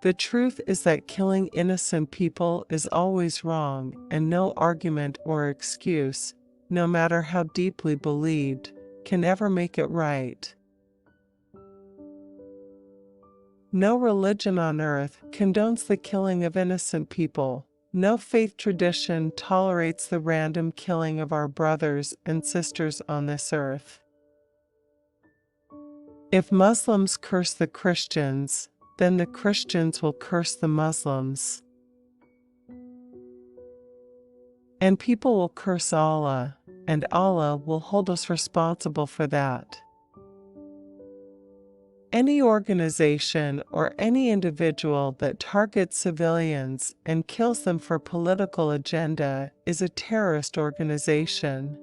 The truth is that killing innocent people is always wrong, and no argument or excuse, no matter how deeply believed, can ever make it right. No religion on earth condones the killing of innocent people. No faith tradition tolerates the random killing of our brothers and sisters on this earth. If Muslims curse the Christians, then the Christians will curse the Muslims. And people will curse Allah, and Allah will hold us responsible for that. Any organization or any individual that targets civilians and kills them for political agenda is a terrorist organization.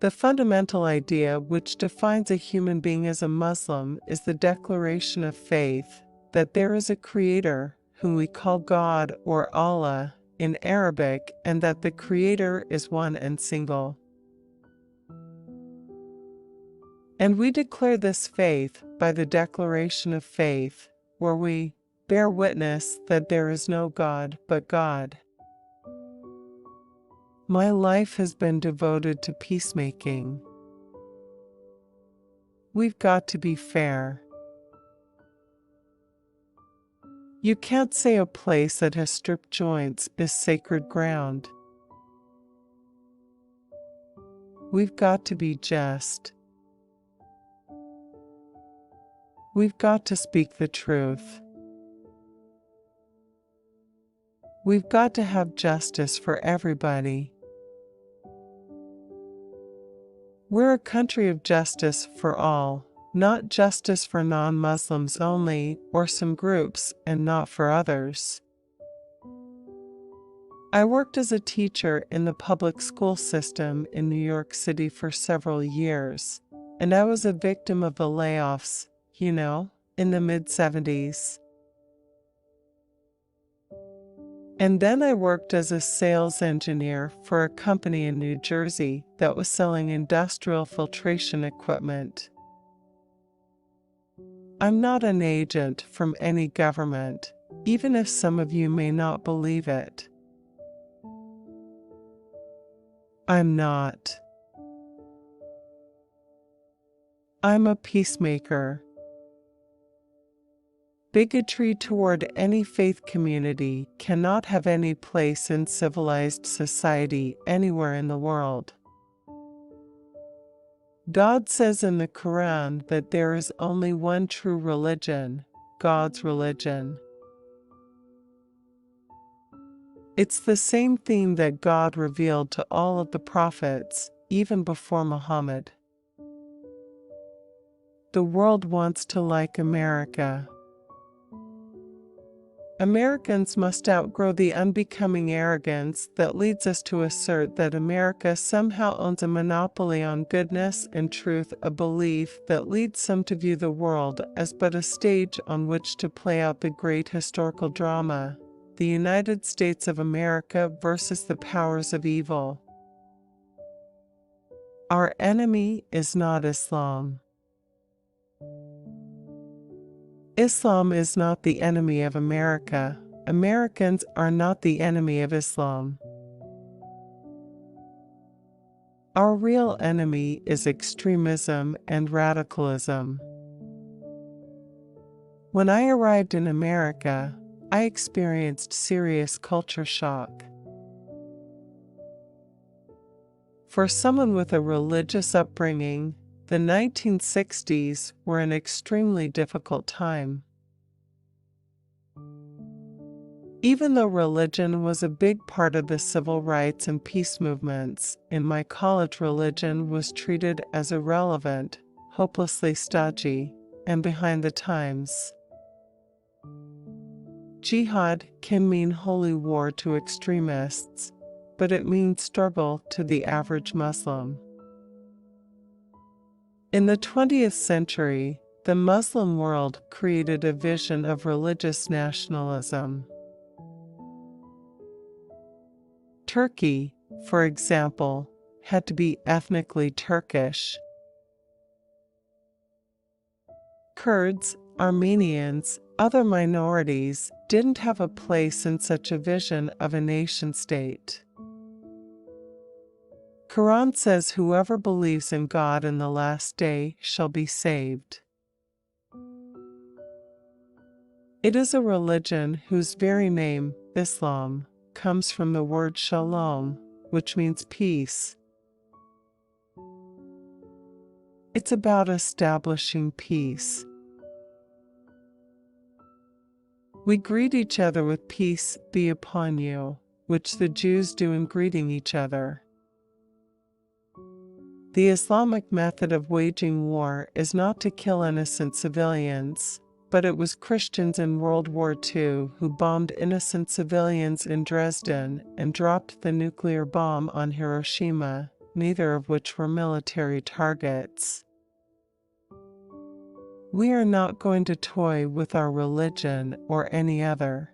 The fundamental idea which defines a human being as a Muslim is the declaration of faith that there is a creator, whom we call God or Allah in Arabic, and that the creator is one and single. And we declare this faith by the declaration of faith, where we bear witness that there is no God but God. My life has been devoted to peacemaking. We've got to be fair. You can't say a place that has stripped joints is sacred ground. We've got to be just. We've got to speak the truth. We've got to have justice for everybody. We're a country of justice for all, not justice for non-Muslims only or some groups and not for others. I worked as a teacher in the public school system in New York City for several years, and I was a victim of the layoffs, in the mid-70s. And then I worked as a sales engineer for a company in New Jersey that was selling industrial filtration equipment. I'm not an agent from any government, even if some of you may not believe it. I'm not. I'm a peacemaker. Bigotry toward any faith community cannot have any place in civilized society anywhere in the world. God says in the Quran that there is only one true religion, God's religion. It's the same theme that God revealed to all of the prophets, even before Muhammad. The world wants to like America. Americans must outgrow the unbecoming arrogance that leads us to assert that America somehow owns a monopoly on goodness and truth, a belief that leads some to view the world as but a stage on which to play out the great historical drama, the United States of America versus the powers of evil. Our enemy is not Islam. Islam is not the enemy of America. Americans are not the enemy of Islam. Our real enemy is extremism and radicalism. When I arrived in America, I experienced serious culture shock. For someone with a religious upbringing, the 1960s were an extremely difficult time. Even though religion was a big part of the civil rights and peace movements, in my college religion was treated as irrelevant, hopelessly stodgy, and behind the times. Jihad can mean holy war to extremists, but it means struggle to the average Muslim. In the 20th century, the Muslim world created a vision of religious nationalism. Turkey, for example, had to be ethnically Turkish. Kurds, Armenians, Other minorities didn't have a place in such a vision of a nation-state. Quran says whoever believes in God in the last day shall be saved. It is a religion whose very name, Islam, comes from the word shalom, which means peace. It's about establishing peace. We greet each other with peace be upon you, which the Jews do in greeting each other. The Islamic method of waging war is not to kill innocent civilians, but it was Christians in World War II who bombed innocent civilians in Dresden and dropped the nuclear bomb on Hiroshima, neither of which were military targets. We are not going to toy with our religion or any other.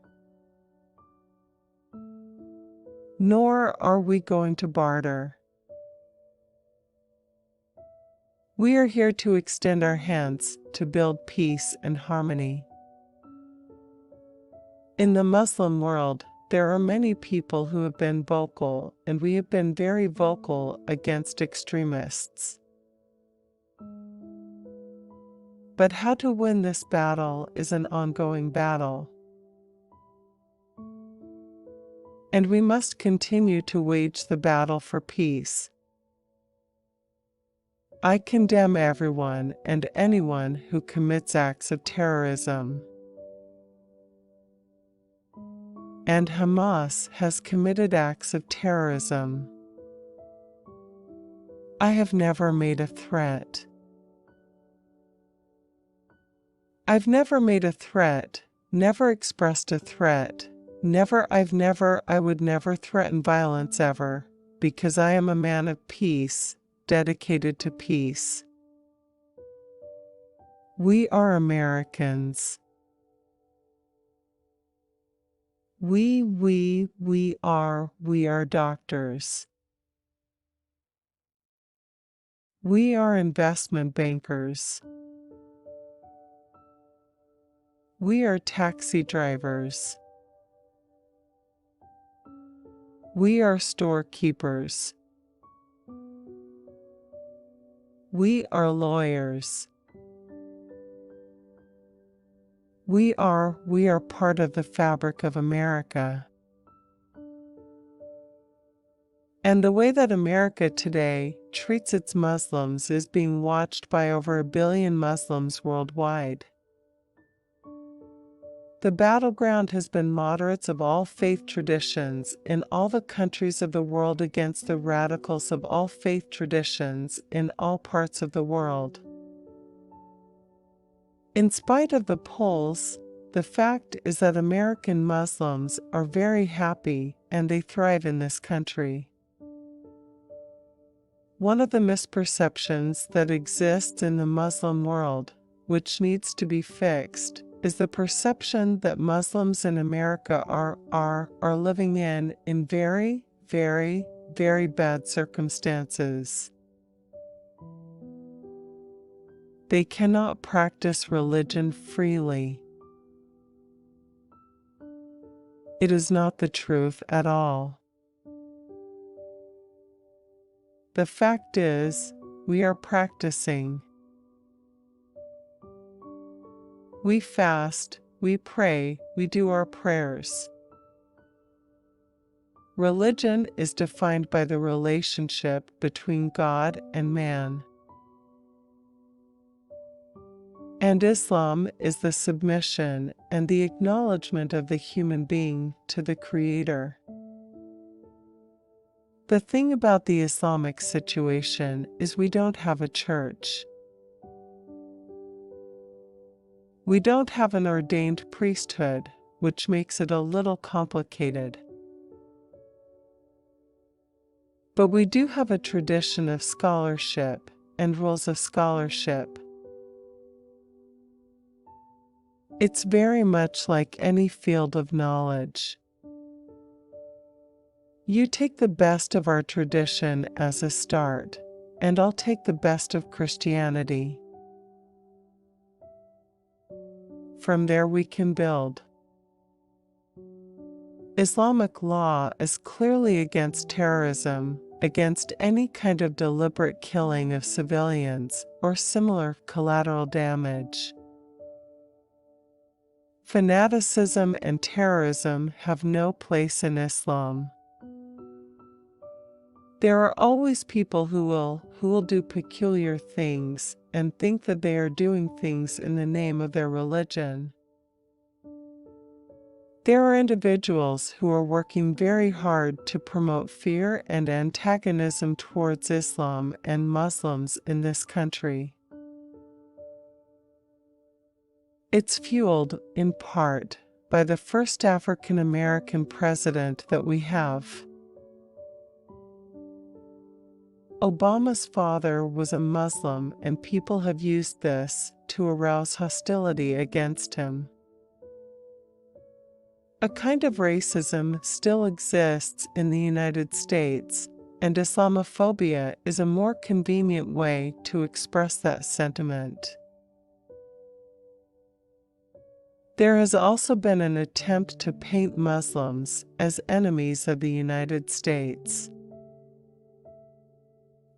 Nor are we going to barter. We are here to extend our hands to build peace and harmony. In the Muslim world, there are many people who have been vocal, and we have been very vocal against extremists. But how to win this battle is an ongoing battle. And we must continue to wage the battle for peace. I condemn everyone and anyone who commits acts of terrorism. And Hamas has committed acts of terrorism. I have never made a threat. I've never made a threat, never expressed a threat, I would never threaten violence ever, because I am a man of peace, dedicated to peace. We are Americans. We are doctors. We are investment bankers. We are taxi drivers. We are storekeepers. We are lawyers. We are part of the fabric of America. And the way that America today treats its Muslims is being watched by over 1 billion Muslims worldwide. The battleground has been moderates of all faith traditions in all the countries of the world against the radicals of all faith traditions in all parts of the world. In spite of the polls, the fact is that American Muslims are very happy and they thrive in this country. One of the misperceptions that exists in the Muslim world, which needs to be fixed, is the perception that Muslims in America are living in very, very, very bad circumstances. They cannot practice religion freely. It is not the truth at all. The fact is, we are practicing. We fast, we pray, we do our prayers. Religion is defined by the relationship between God and man. And Islam is the submission and the acknowledgement of the human being to the Creator. The thing about the Islamic situation is we don't have a church. We don't have an ordained priesthood, which makes it a little complicated. But we do have a tradition of scholarship and rules of scholarship. It's very much like any field of knowledge. You take the best of our tradition as a start, and I'll take the best of Christianity. From there we can build. Islamic law is clearly against terrorism, against any kind of deliberate killing of civilians or similar collateral damage. Fanaticism and terrorism have no place in Islam. There are always people who will do peculiar things and think that they are doing things in the name of their religion. There are individuals who are working very hard to promote fear and antagonism towards Islam and Muslims in this country. It's fueled, in part, by the first African American president that we have. Obama's father was a Muslim, and people have used this to arouse hostility against him. A kind of racism still exists in the United States, and Islamophobia is a more convenient way to express that sentiment. There has also been an attempt to paint Muslims as enemies of the United States.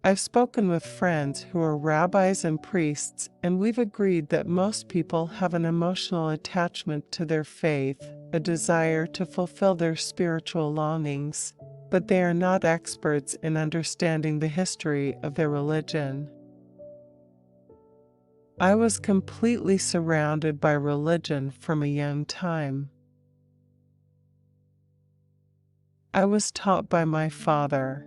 I've spoken with friends who are rabbis and priests, and we've agreed that most people have an emotional attachment to their faith, a desire to fulfill their spiritual longings, but they are not experts in understanding the history of their religion. I was completely surrounded by religion from a young time. I was taught by my father.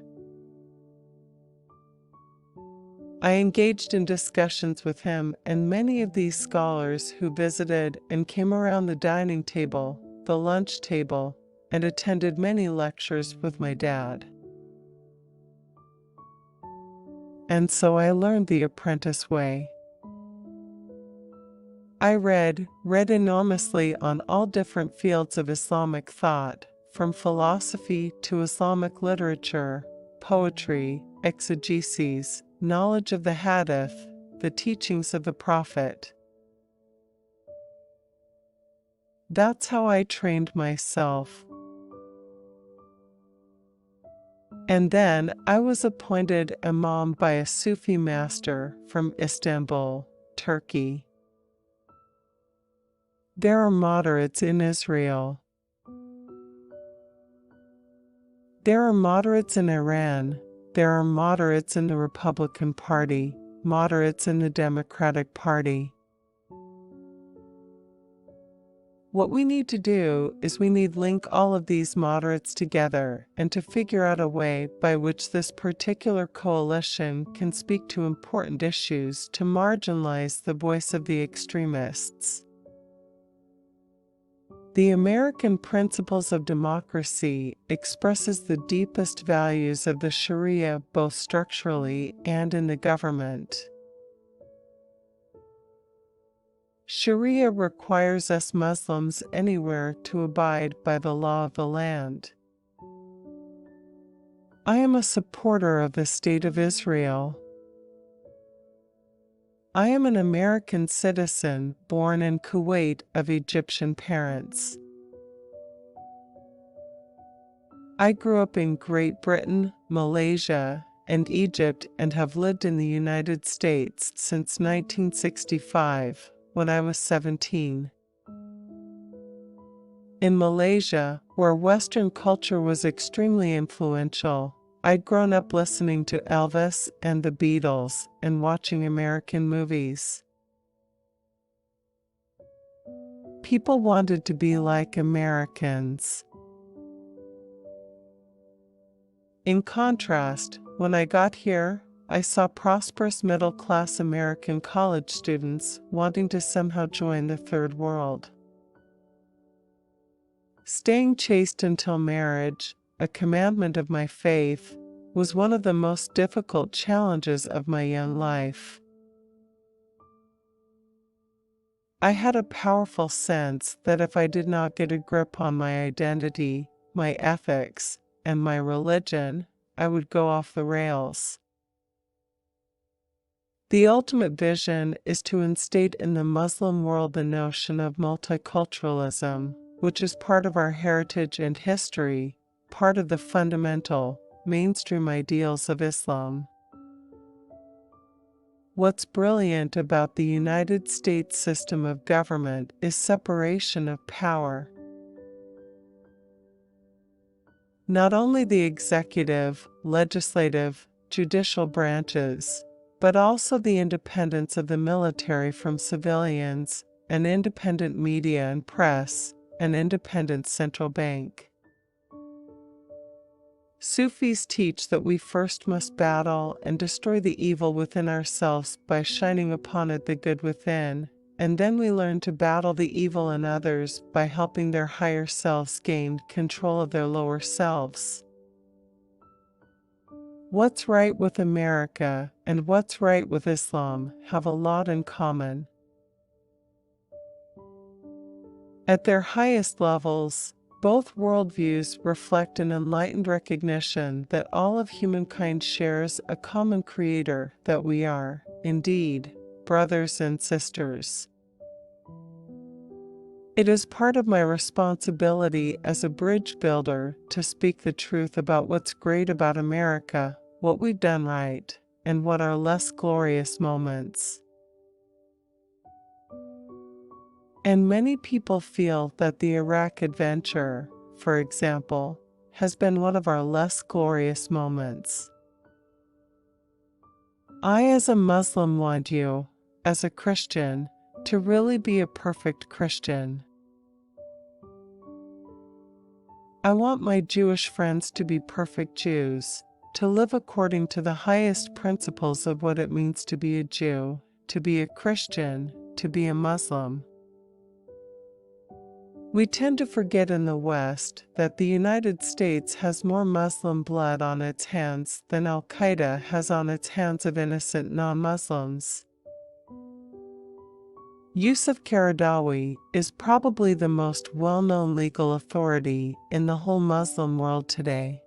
I engaged in discussions with him and many of these scholars who visited and came around the dining table, the lunch table, and attended many lectures with my dad. And so I learned the apprentice way. I read enormously on all different fields of Islamic thought, from philosophy to Islamic literature, poetry, exegeses, knowledge of the hadith, the teachings of the Prophet. That's how I trained myself. And then I was appointed Imam by a Sufi master from Istanbul, Turkey. There are moderates in Israel. There are moderates in Iran. There are moderates in the Republican Party, moderates in the Democratic Party. What we need to do is we need to link all of these moderates together and to figure out a way by which this particular coalition can speak to important issues to marginalize the voice of the extremists. The American Principles of Democracy expresses the deepest values of the Sharia both structurally and in the government. Sharia requires us Muslims anywhere to abide by the law of the land. I am a supporter of the State of Israel. I am an American citizen born in Kuwait of Egyptian parents. I grew up in Great Britain, Malaysia, and Egypt and have lived in the United States since 1965, when I was 17. In Malaysia, where Western culture was extremely influential, I'd grown up listening to Elvis and the Beatles and watching American movies. People wanted to be like Americans. In contrast, when I got here, I saw prosperous middle-class American college students wanting to somehow join the third world. Staying chaste until marriage, a commandment of my faith, was one of the most difficult challenges of my young life. I had a powerful sense that if I did not get a grip on my identity, my ethics, and my religion, I would go off the rails. The ultimate vision is to instate in the Muslim world the notion of multiculturalism, which is part of our heritage and history, part of the fundamental, mainstream ideals of Islam. What's brilliant about the United States system of government is separation of power. Not only the executive, legislative, judicial branches, but also the independence of the military from civilians, an independent media and press, an independent central bank. Sufis teach that we first must battle and destroy the evil within ourselves by shining upon it the good within, and then we learn to battle the evil in others by helping their higher selves gain control of their lower selves. What's right with America and what's right with Islam have a lot in common. At their highest levels, both worldviews reflect an enlightened recognition that all of humankind shares a common creator, that we are, indeed, brothers and sisters. It is part of my responsibility as a bridge builder to speak the truth about what's great about America, what we've done right, and what are less glorious moments. And many people feel that the Iraq adventure, for example, has been one of our less glorious moments. I, as a Muslim, want you, as a Christian, to really be a perfect Christian. I want my Jewish friends to be perfect Jews, to live according to the highest principles of what it means to be a Jew, to be a Christian, to be a Muslim. We tend to forget in the West that the United States has more Muslim blood on its hands than Al-Qaeda has on its hands of innocent non-Muslims. Yusuf Qaradawi is probably the most well-known legal authority in the whole Muslim world today.